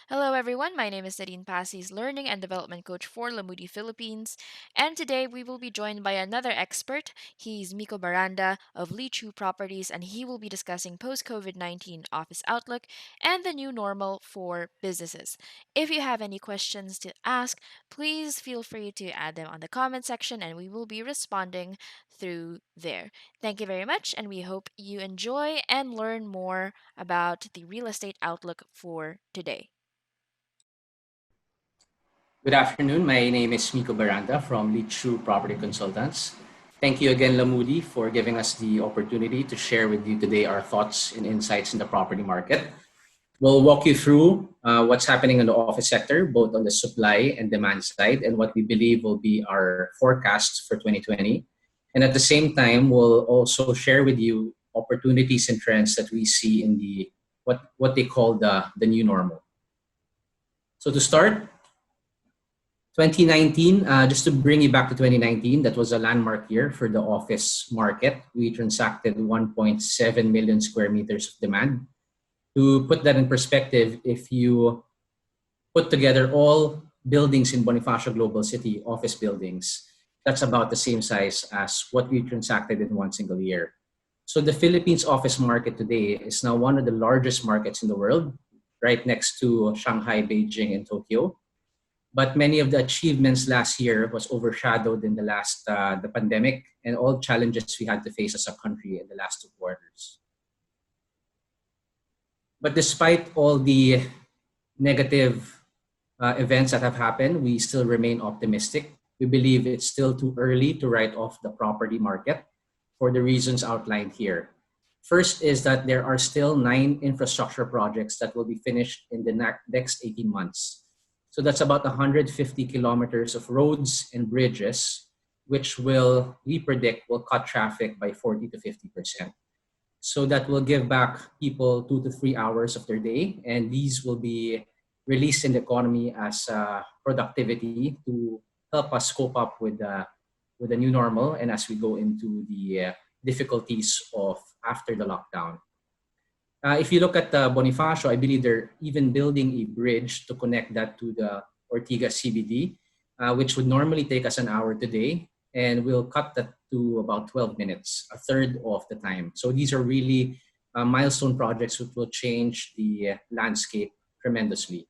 Hello, everyone. My name is Nadine Passis, Learning and Development Coach for Lamudi Philippines. And today we will be joined by another expert. He's Mikko Barranda of Leechiu Properties, and he will be discussing post COVID 19 office outlook and the new normal for businesses. If you have any questions to ask, please feel free to add them on the comment section, and we will be responding through there. Thank you very much, and we hope you enjoy and learn more about the real estate outlook for today. Good afternoon. My name is Mikko Barranda from Leechiu Property Consultants. Thank you again, Lamudi, for giving us the opportunity to share with you today our thoughts and insights in the property market. We'll walk you through what's happening in the office sector, both on the supply and demand side, and what we believe will be our forecasts for 2020. And at the same time, we'll also share with you opportunities and trends that we see in the what they call the new normal. So to start, 2019, just to bring you back to 2019, that was a landmark year for the office market. We transacted 1.7 million square meters of demand. To put that in perspective, if you put together all buildings in Bonifacio Global City, office buildings, that's about the same size as what we transacted in one single year. So the Philippines office market today is now one of the largest markets in the world, right next to Shanghai, Beijing, and Tokyo. But many of the achievements last year was overshadowed in the pandemic and all challenges we had to face as a country in the last 2 quarters. But despite all the negative events that have happened, we still remain optimistic. We believe it's still too early to write off the property market for the reasons outlined here. First is that there are still 9 infrastructure projects that will be finished in the next 18 months. So that's about 150 kilometers of roads and bridges, which we predict will cut traffic by 40 to 50%. So that will give back people 2 to 3 hours of their day, and these will be released in the economy as productivity to help us cope up with the new normal and as we go into the difficulties of after the lockdown. If you look at Bonifacio, I believe they're even building a bridge to connect that to the Ortigas CBD, which would normally take us an hour today, and we'll cut that to about 12 minutes, a third of the time. So these are really milestone projects which will change the landscape tremendously.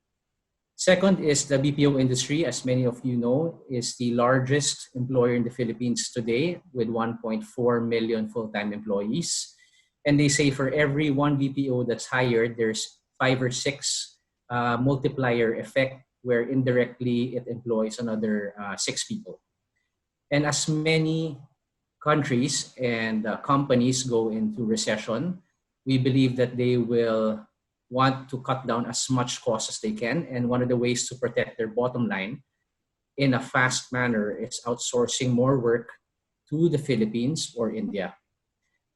Second is the BPO industry. As many of you know, is the largest employer in the Philippines today with 1.4 million full-time employees. And they say for every one BPO that's hired, there's 5 or 6 multiplier effect where indirectly it employs another 6 people. And as many countries and companies go into recession, we believe that they will want to cut down as much cost as they can. And one of the ways to protect their bottom line in a fast manner is outsourcing more work to the Philippines or India.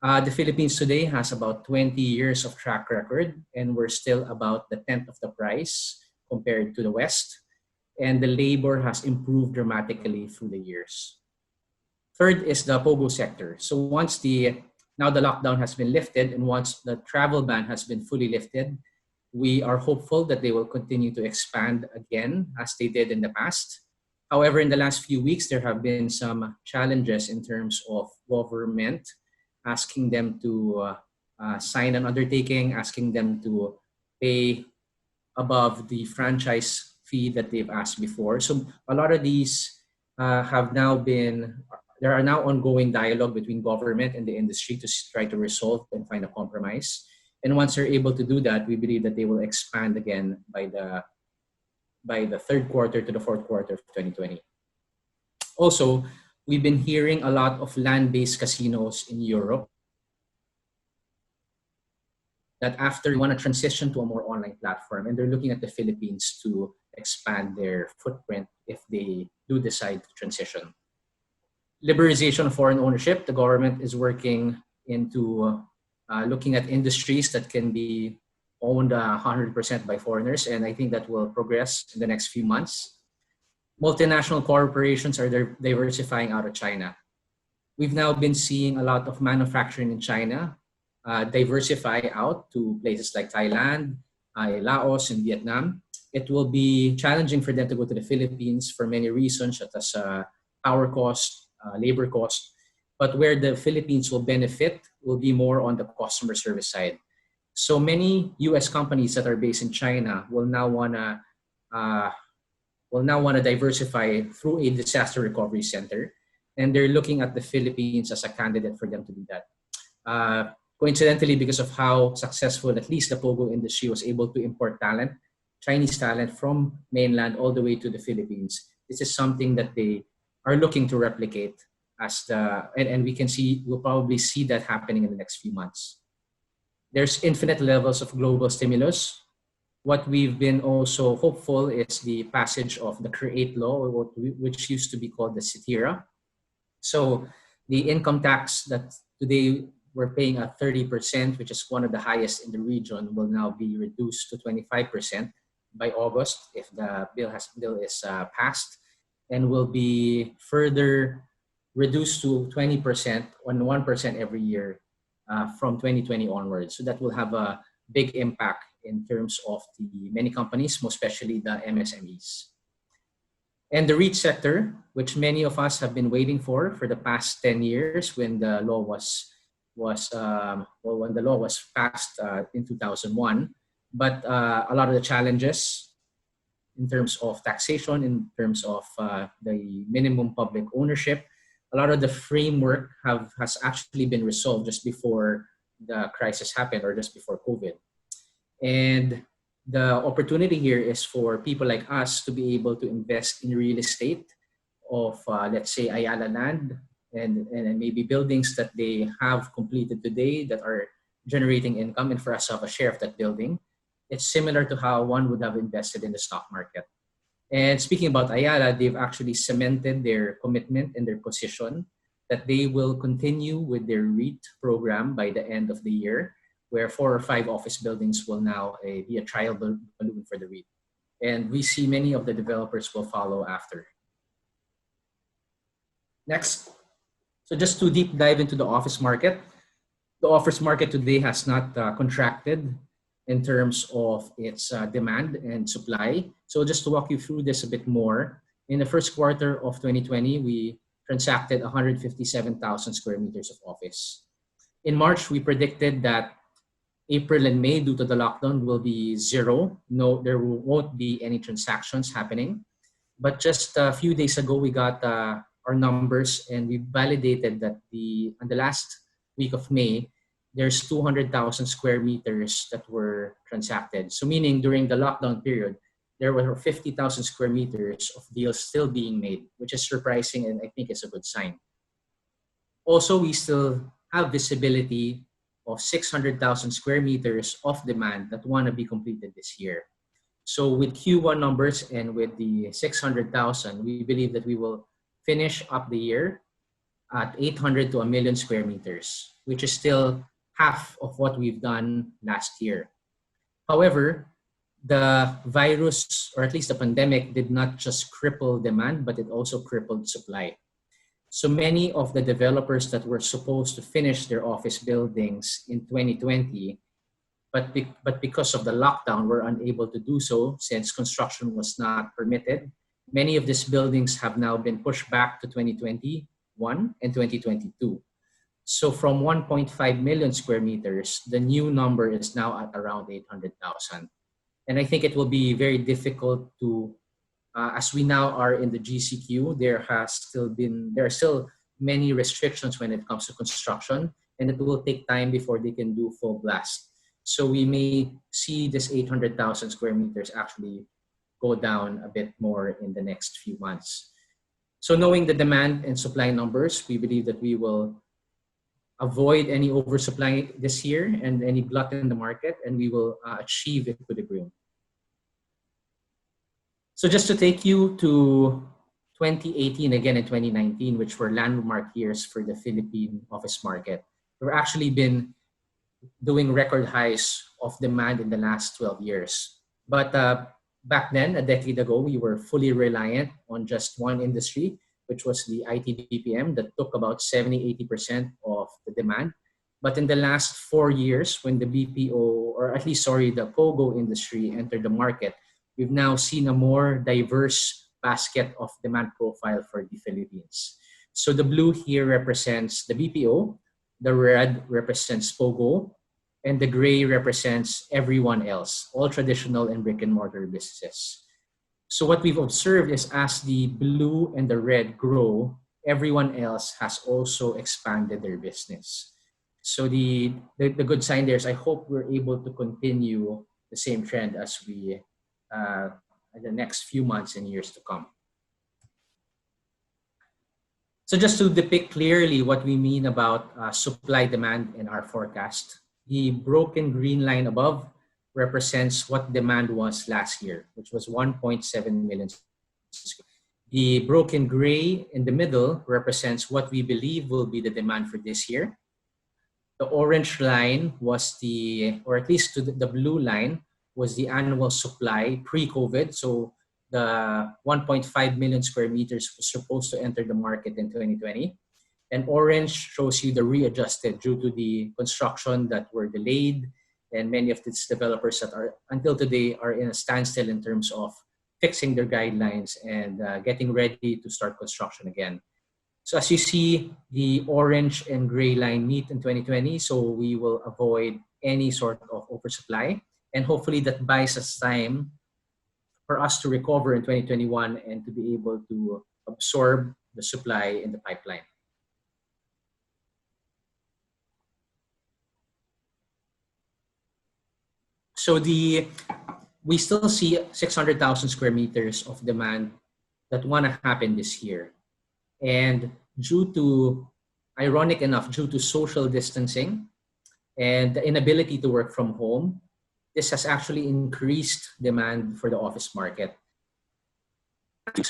The Philippines today has about 20 years of track record, and we're still about the 10th of the price compared to the West. And the labor has improved dramatically through the years. Third is the Pogo sector. So now the lockdown has been lifted and once the travel ban has been fully lifted, we are hopeful that they will continue to expand again as they did in the past. However, in the last few weeks, there have been some challenges in terms of government asking them to sign an undertaking, asking them to pay above the franchise fee that they've asked before. So a lot of these there are now ongoing dialogue between government and the industry to try to resolve and find a compromise. And once they're able to do that, we believe that they will expand again by the third quarter to the fourth quarter of 2020. Also, we've been hearing a lot of land-based casinos in Europe that after they want to transition to a more online platform, and they're looking at the Philippines to expand their footprint if they do decide to transition. Liberalization of foreign ownership, the government is working into looking at industries that can be owned 100% by foreigners, and I think that will progress in the next few months. Multinational corporations are diversifying out of China. We've now been seeing a lot of manufacturing in China diversify out to places like Thailand, Laos, and Vietnam. it will be challenging for them to go to the Philippines for many reasons, such as power cost, labor cost. But where the Philippines will benefit will be more on the customer service side. So many U.S. companies that are based in China uh, will now want to diversify through a disaster recovery center, and they're looking at the Philippines as a candidate for them to do that. Coincidentally, because of how successful at least the Pogo industry was able to import talent, Chinese talent from mainland all the way to the Philippines, this is something that they are looking to replicate and we can see we'll probably see that happening in the next few months. There's infinite levels of global stimulus. What we've been also hopeful is the passage of the CREATE law, which used to be called the CITIRA. So the income tax that today we're paying at 30%, which is one of the highest in the region, will now be reduced to 25% by August if the bill is passed, and will be further reduced to 20% on 1% every year from 2020 onwards. So that will have a big impact in terms of the many companies, most especially the MSMEs. And the REIT sector, which many of us have been waiting for the past 10 years when the law when the law was passed in 2001. But a lot of the challenges in terms of taxation, in terms of the minimum public ownership, a lot of the framework has actually been resolved just before the crisis happened or just before COVID. And the opportunity here is for people like us to be able to invest in real estate of, let's say, Ayala land and maybe buildings that they have completed today that are generating income, and for us to have a share of that building. It's similar to how one would have invested in the stock market. And speaking about Ayala, they've actually cemented their commitment and their position that they will continue with their REIT program by the end of the year, where 4 or 5 office buildings will now be a trial balloon for the REIT. And we see many of the developers will follow after. Next. So just to deep dive into the office market. The office market today has not contracted in terms of its demand and supply. So just to walk you through this a bit more, in the first quarter of 2020, we transacted 157,000 square meters of office. In March, we predicted that April and May, due to the lockdown, will be zero. No, there won't be any transactions happening. But just a few days ago, we got our numbers and we validated that in the last week of May, there's 200,000 square meters that were transacted. So meaning during the lockdown period, there were 50,000 square meters of deals still being made, which is surprising and I think it's a good sign. Also, we still have visibility of 600,000 square meters of demand that want to be completed this year. So with Q1 numbers and with the 600,000, we believe that we will finish up the year at 800 to 1 million square meters, which is still half of what we've done last year. However, the virus, or at least the pandemic, did not just cripple demand, but it also crippled supply. So many of the developers that were supposed to finish their office buildings in 2020, but because of the lockdown, were unable to do so since construction was not permitted. Many of these buildings have now been pushed back to 2021 and 2022. So from 1.5 million square meters, the new number is now at around 800,000. And I think it will be very difficult to, as we now are in the GCQ, there are still many restrictions when it comes to construction, and it will take time before they can do full blast. So we may see this 800,000 square meters actually go down a bit more in the next few months. So knowing the demand and supply numbers, we believe that we will avoid any oversupply this year and any glut in the market, and we will achieve equilibrium. So just to take you to 2018 again and 2019, which were landmark years for the Philippine office market, we've actually been doing record highs of demand in the last 12 years. But back then, a decade ago, we were fully reliant on just one industry, which was the IT BPM that took about 70-80% of the demand. But in the last 4 years, when the BPO, or at least, sorry, the Pogo industry entered the market, we've now seen a more diverse basket of demand profile for the Philippines. So the blue here represents the BPO, the red represents Pogo, and the gray represents everyone else, all traditional and brick and mortar businesses. So what we've observed is as the blue and the red grow, everyone else has also expanded their business. So the good sign there is I hope we're able to continue the same trend as we in the next few months and years to come. So just to depict clearly what we mean about supply demand in our forecast, the broken green line above represents what demand was last year, which was 1.7 million. The broken gray in the middle represents what we believe will be the demand for this year. The orange line was or at least to the blue line, was the annual supply pre-COVID. So the 1.5 million square meters was supposed to enter the market in 2020. And orange shows you the readjusted due to the construction that were delayed, and many of these developers that are until today are in a standstill in terms of fixing their guidelines and getting ready to start construction again. So as you see, the orange and gray line meet in 2020, so we will avoid any sort of oversupply, and hopefully that buys us time for us to recover in 2021 and to be able to absorb the supply in the pipeline. So we still see 600,000 square meters of demand that want to happen this year. And ironic enough, due to social distancing and the inability to work from home, this has actually increased demand for the office market.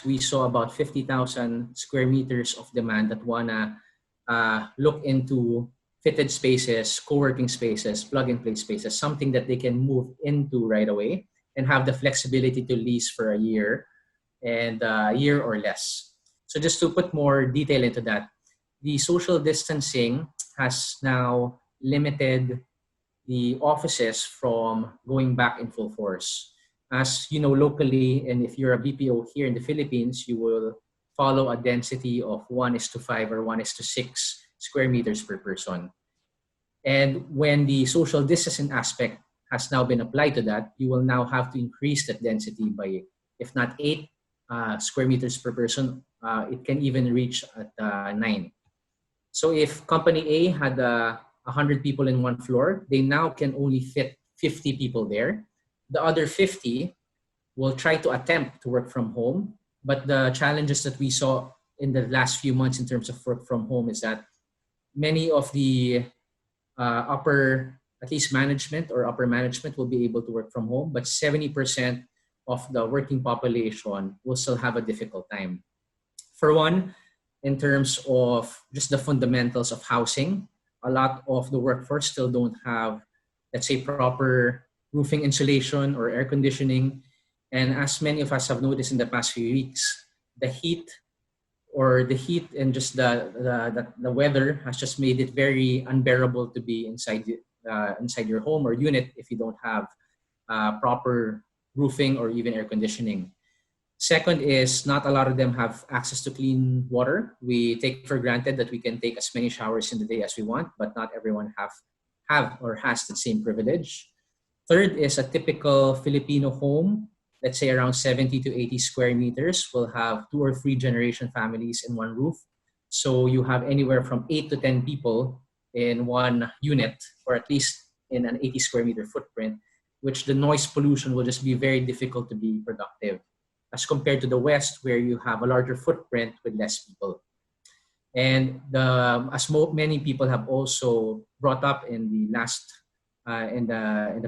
We saw about 50,000 square meters of demand that want to look into fitted spaces, co-working spaces, plug-and-play spaces, something that they can move into right away and have the flexibility to lease for a year and a year or less. So just to put more detail into that, the social distancing has now limited the offices from going back in full force. As you know, locally, and if you're a BPO here in the Philippines, you will follow a density of 1:5 or 1:6 square meters per person. And when the social distancing aspect has now been applied to that, you will now have to increase that density by, if not 8 square meters per person, it can even reach at 9. So if company A had 100 people in one floor, they now can only fit 50 people there. The other 50 will try to attempt to work from home. But the challenges that we saw in the last few months in terms of work from home is that many of the at least management or upper management will be able to work from home, but 70% of the working population will still have a difficult time. For one, in terms of just the fundamentals of housing, a lot of the workforce still don't have, let's say, proper roofing insulation or air conditioning. And as many of us have noticed in the past few weeks, the heat and just the weather has just made it very unbearable to be inside your home or unit if you don't have proper roofing or even air conditioning. Second is not a lot of them have access to clean water. We take for granted that we can take as many showers in the day as we want, but not everyone have or has the same privilege. Third is a typical Filipino home, let's say around 70 to 80 square meters, will have 2 or 3 generation families in one roof. So you have anywhere from 8 to 10 people in one unit, or at least in an 80 square meter footprint, which the noise pollution will just be very difficult to be productive, as compared to the West, where you have a larger footprint with less people. And as many people have also brought up in the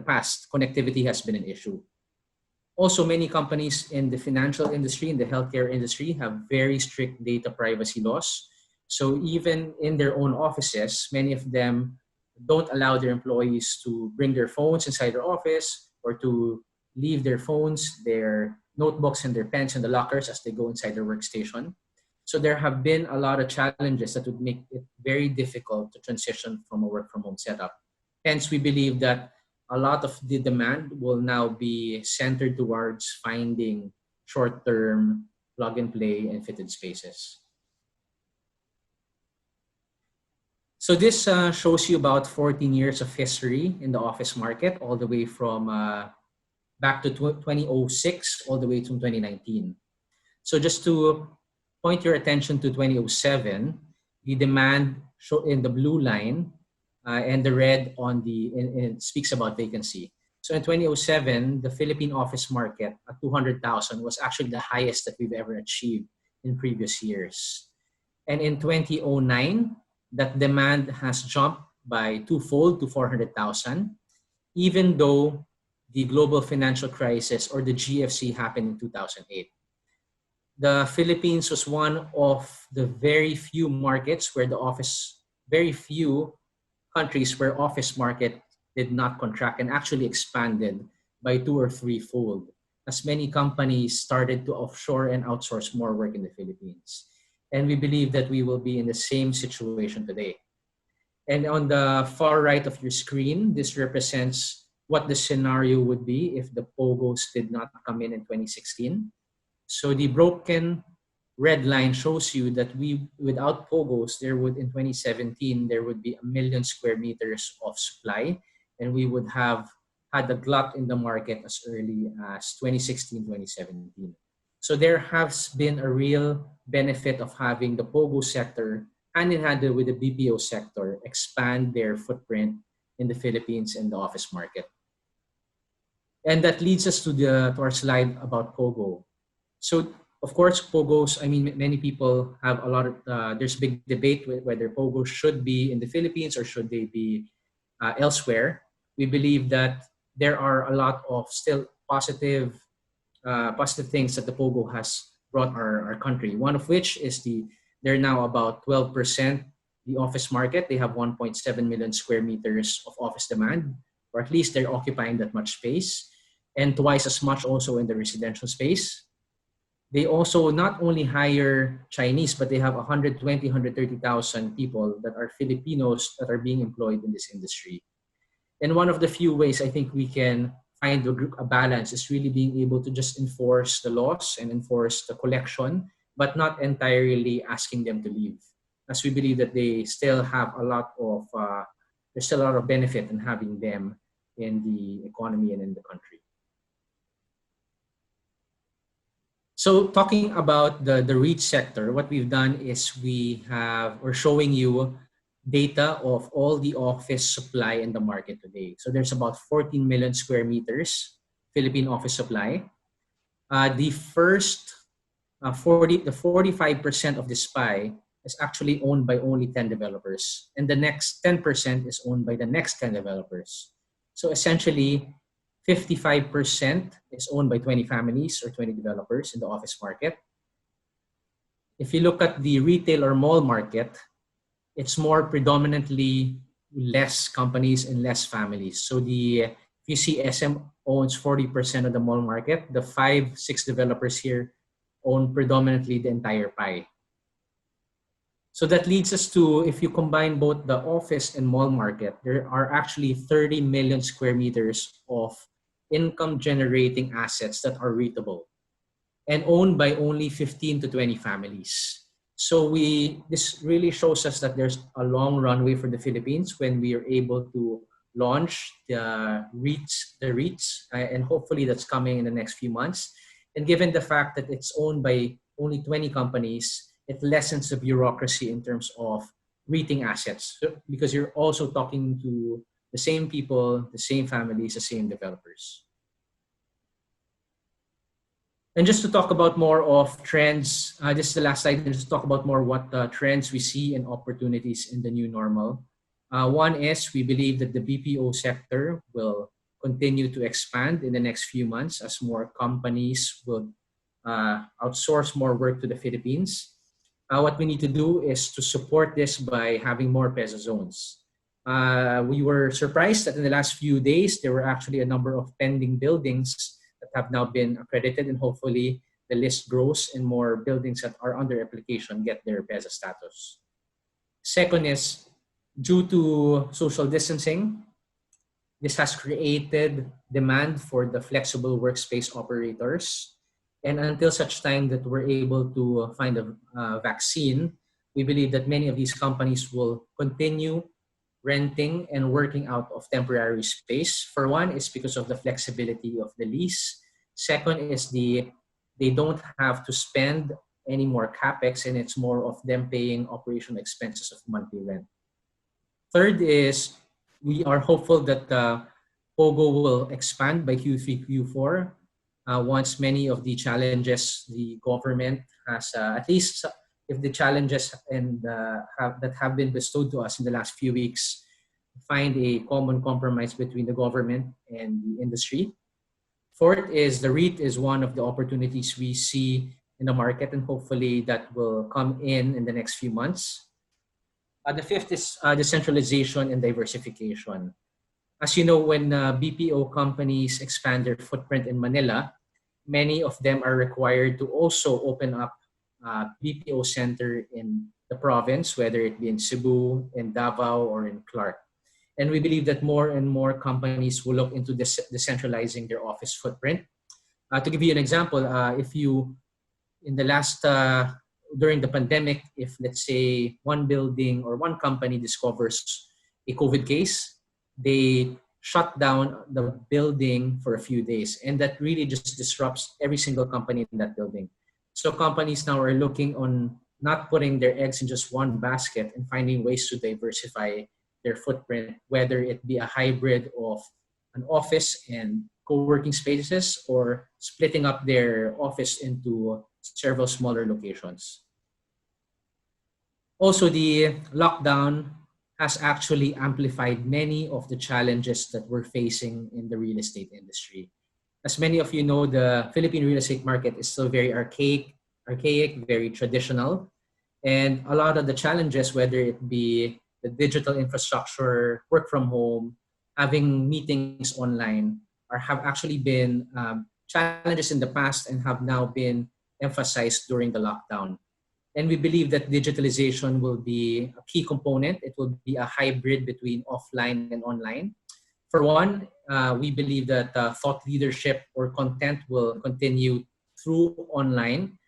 past, connectivity has been an issue. Also, many companies in the financial industry, in the healthcare industry, have very strict data privacy laws. So even in their own offices, many of them don't allow their employees to bring their phones inside their office or to leave their phones, their notebooks, and their pens in the lockers as they go inside their workstation. So there have been a lot of challenges that would make it very difficult to transition from a work from home setup. Hence, we believe that a lot of the demand will now be centered towards finding short-term plug and play and fitted spaces. So this shows you about 14 years of history in the office market, all the way from back to 2006, all the way to 2019. So just to point your attention to 2007, the demand show in the blue line and the red on it speaks about vacancy. So in 2007, the Philippine office market at 200,000 was actually the highest that we've ever achieved in previous years. And in 2009, that demand has jumped by twofold to 400,000, even though the global financial crisis or the GFC happened in 2008. The Philippines was one of the very few markets where very few countries where office market did not contract and actually expanded by two or threefold, as many companies started to offshore and outsource more work in the Philippines. And we believe that we will be in the same situation today. And on the far right of your screen, this represents what the scenario would be if the Pogos did not come in 2016. So the broken red line shows you that without Pogos, there would in 2017 there would be 1 million square meters of supply, and we would have had a glut in the market as early as 2016, 2017. So there has been a real benefit of having the Pogo sector hand in hand with the BPO sector expand their footprint in the Philippines and the office market. And that leads us to our slide about Pogo. So of course, Pogos, I mean, many people have a lot of, there's big debate whether Pogos should be in the Philippines or should they be elsewhere. We believe that there are a lot of still positive things that the Pogo has brought our country. One of which is they're now about 12% the office market. They have 1.7 million square meters of office demand, or at least they're occupying that much space, and twice as much also in the residential space. They also not only hire Chinese, but they have 120, 130,000 people that are Filipinos that are being employed in this industry. And one of the few ways I think we can find a balance is really being able to just enforce the laws and enforce the collection, but not entirely asking them to leave, as we believe that they still have there's still a lot of benefit in having them in the economy and in the country. So talking about the REIT sector, what we've done is we're showing you data of all the office supply in the market today. So there's about 14 million square meters Philippine office supply. The 45% of this pie is actually owned by only 10 developers, and the next 10% is owned by the next 10 developers. So essentially, 55% is owned by 20 families or 20 developers in the office market. If you look at the retail or mall market, it's more predominantly less companies and less families. So if you see SM owns 40% of the mall market, the 5-6 developers here own predominantly the entire pie. So that leads us to, if you combine both the office and mall market, there are actually 30 million square meters of income generating assets that are REITable and owned by only 15 to 20 families. So this really shows us that there's a long runway for the Philippines when we are able to launch the REITs, and hopefully that's coming in the next few months. And given the fact that it's owned by only 20 companies, it lessens the bureaucracy in terms of REITing assets, because you're also talking to the same people, the same families, the same developers. And just to talk about more of trends, this is the last slide, just to talk about more what trends we see and opportunities in the new normal. One is we believe that the BPO sector will continue to expand in the next few months as more companies will outsource more work to the Philippines. What we need to do is to support this by having more PEZA zones. We were surprised that in the last few days, there were actually a number of pending buildings that have now been accredited, and hopefully the list grows and more buildings that are under application get their PEZA status. Second is, due to social distancing, This has created demand for the flexible workspace operators. And until such time that we're able to find a vaccine, we believe that many of these companies will continue renting and working out of temporary space. For one, is because of the flexibility of the lease. Second is they don't have to spend any more capex, and it's more of them paying operational expenses of monthly rent. Third is we are hopeful that Pogo will expand by Q3, Q4 once many of the challenges the government has, at least if the challenges that have been bestowed to us in the last few weeks, find a common compromise between the government and the industry. Fourth is the REIT is one of the opportunities we see in the market, and hopefully that will come in the next few months. The fifth is decentralization and diversification. As you know, when BPO companies expand their footprint in Manila, many of them are required to also open up BPO center in the province, whether it be in Cebu, in Davao, or in Clark. And we believe that more and more companies will look into decentralizing their office footprint. To give you an example, if you in the last during the pandemic, if let's say one building or one company discovers a COVID case, they shut down the building for a few days, and that really just disrupts every single company in that building. So companies now are looking on not putting their eggs in just one basket and finding ways to diversify their footprint, whether it be a hybrid of an office and co-working spaces or splitting up their office into several smaller locations. Also, the lockdown has actually amplified many of the challenges that we're facing in the real estate industry. As many of you know, the Philippine real estate market is still very archaic, very traditional. And a lot of the challenges, whether it be the digital infrastructure, work from home, having meetings online, have actually been challenges in the past and have now been emphasized during the lockdown. And we believe that digitalization will be a key component. It will be a hybrid between offline and online. For one, we believe that thought leadership or content will continue through online.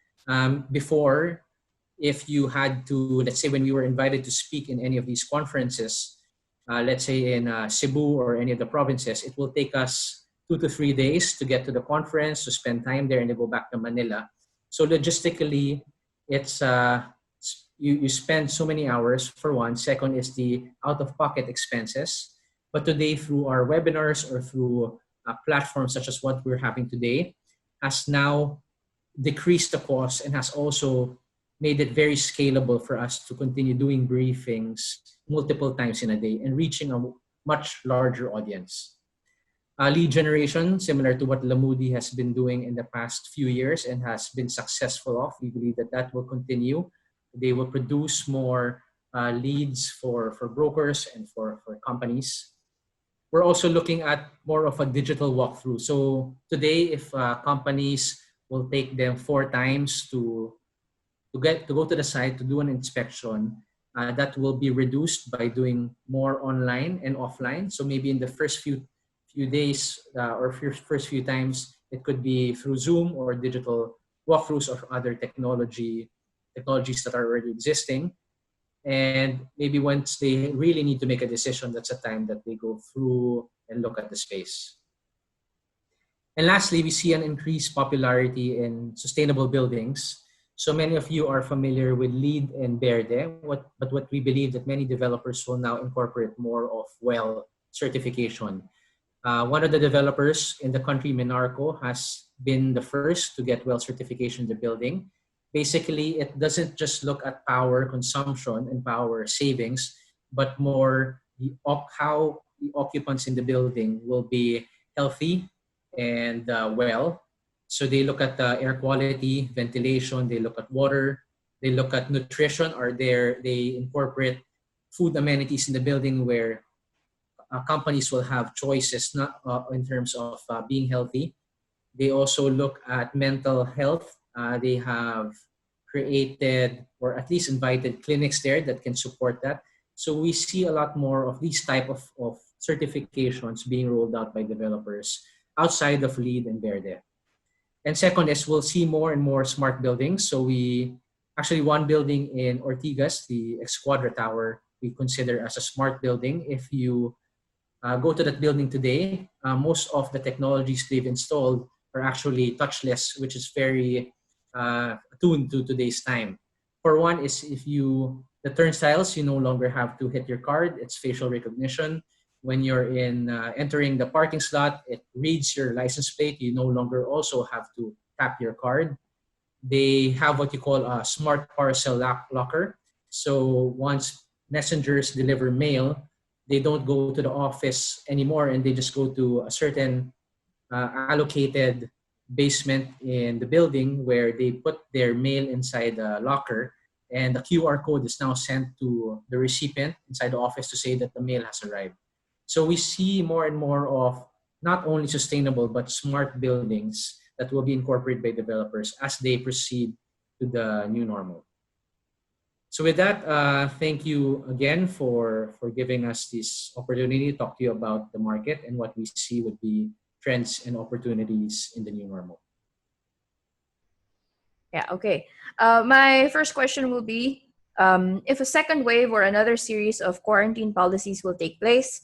Before, if you had to, let's say when we were invited to speak in any of these conferences, let's say in Cebu or any of the provinces, it will take us 2 to 3 days to get to the conference, to spend time there, and to go back to Manila. So logistically, it's you spend so many hours for one. Second is the out-of-pocket expenses. But today, through our webinars or through platforms such as what we're having today, has now decreased the cost and has also made it very scalable for us to continue doing briefings multiple times in a day and reaching a much larger audience. Lead generation, similar to what Lamudi has been doing in the past few years and has been successful of. We believe that that will continue. They will produce more leads for brokers and for companies. We're also looking at more of a digital walkthrough. So today, if companies will take them 4 times to go to the site to do an inspection, that will be reduced by doing more online and offline. So maybe in the first few days or first few times, it could be through Zoom or digital walkthroughs of other technologies that are already existing. And maybe once they really need to make a decision, that's a time that they go through and look at the space. And lastly, we see an increased popularity in sustainable buildings. So many of you are familiar with LEED and Verde, but what we believe that many developers will now incorporate more of WELL certification. One of the developers in the country, Menarco, has been the first to get WELL certification in the building. Basically, it doesn't just look at power consumption and power savings, but more how the occupants in the building will be healthy and well. So they look at air quality, ventilation, they look at water, they look at nutrition. They incorporate food amenities in the building where companies will have choices not in terms of being healthy. They also look at mental health. They have created or at least invited clinics there that can support that. So we see a lot more of these type of certifications being rolled out by developers outside of LEED and Verde. And second is we'll see more and more smart buildings. So we actually one building in Ortigas, the Esquadra Tower, we consider as a smart building. If you go to that building today, most of the technologies they've installed are actually touchless, which is very attuned to today's time. For one, is if you the turnstiles, you no longer have to hit your card. It's facial recognition. When you're in entering the parking slot, it reads your license plate. You no longer also have to tap your card. They have what you call a smart parcel locker. So once messengers deliver mail, they don't go to the office anymore and they just go to a certain allocated basement in the building where they put their mail inside the locker, and the QR code is now sent to the recipient inside the office to say that the mail has arrived. So we see more and more of not only sustainable but smart buildings that will be incorporated by developers as they proceed to the new normal. So with that, thank you again for giving us this opportunity to talk to you about the market and what we see would be trends and opportunities in the new normal. Yeah, okay. My first question will be, if a second wave or another series of quarantine policies will take place,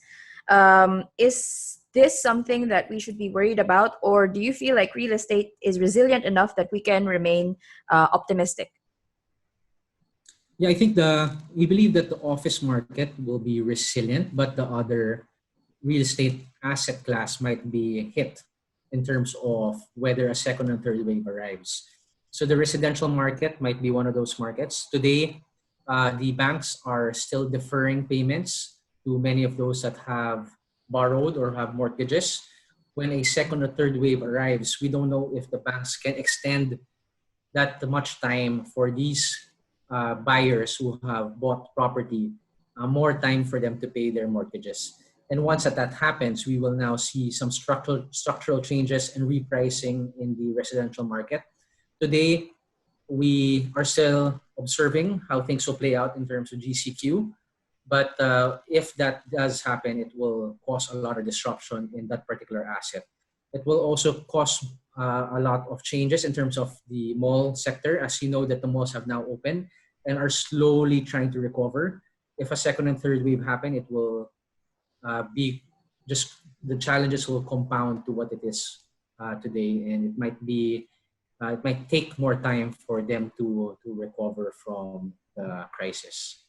is this something that we should be worried about, or do you feel like real estate is resilient enough that we can remain optimistic? Yeah, I think we believe that the office market will be resilient, but the other real estate asset class might be hit in terms of whether a second and third wave arrives. So the residential market might be one of those markets. Today, the banks are still deferring payments to many of those that have borrowed or have mortgages. When a second or third wave arrives, we don't know if the banks can extend that much time for these buyers who have bought property, more time for them to pay their mortgages. And once that happens, we will now see some structural changes and repricing in the residential market. Today, we are still observing how things will play out in terms of GCQ. But if that does happen, it will cause a lot of disruption in that particular asset. It will also cause a lot of changes in terms of the mall sector. As you know, that the malls have now opened and are slowly trying to recover. If a second and third wave happen, it will be just the challenges will compound to what it is today, and it might take more time for them to recover from the crisis.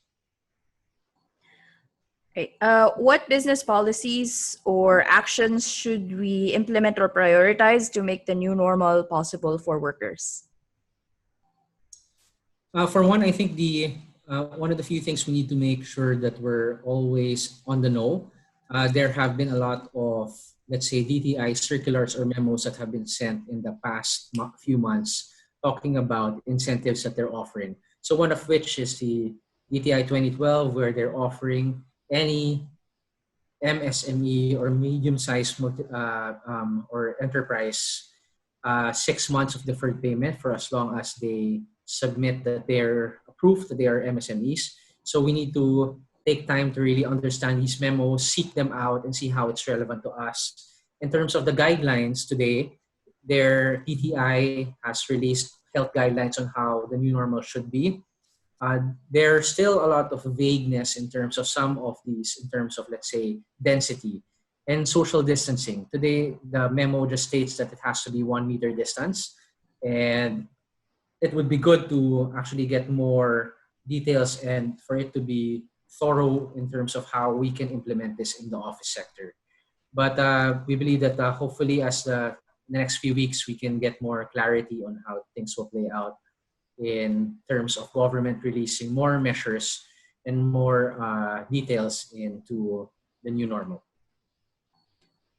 Okay. What business policies or actions should we implement or prioritize to make the new normal possible for workers? For one, I think the one of the few things we need to make sure that we're always on the know. There have been a lot of, let's say, DTI circulars or memos that have been sent in the past few months talking about incentives that they're offering. So one of which is the DTI 2012, where they're offering any MSME or medium-sized or enterprise 6 months of deferred payment for as long as they submit that they're approved that they are MSMEs. So we need to take time to really understand these memos, seek them out, and see how it's relevant to us. In terms of the guidelines today, their PTI has released health guidelines on how the new normal should be. There's still a lot of vagueness in terms of some of these, in terms of, let's say, density and social distancing. Today, the memo just states that it has to be 1 meter distance, and it would be good to actually get more details and for it to be thorough in terms of how we can implement this in the office sector. But we believe that hopefully as the next few weeks, we can get more clarity on how things will play out in terms of government releasing more measures and more details into the new normal.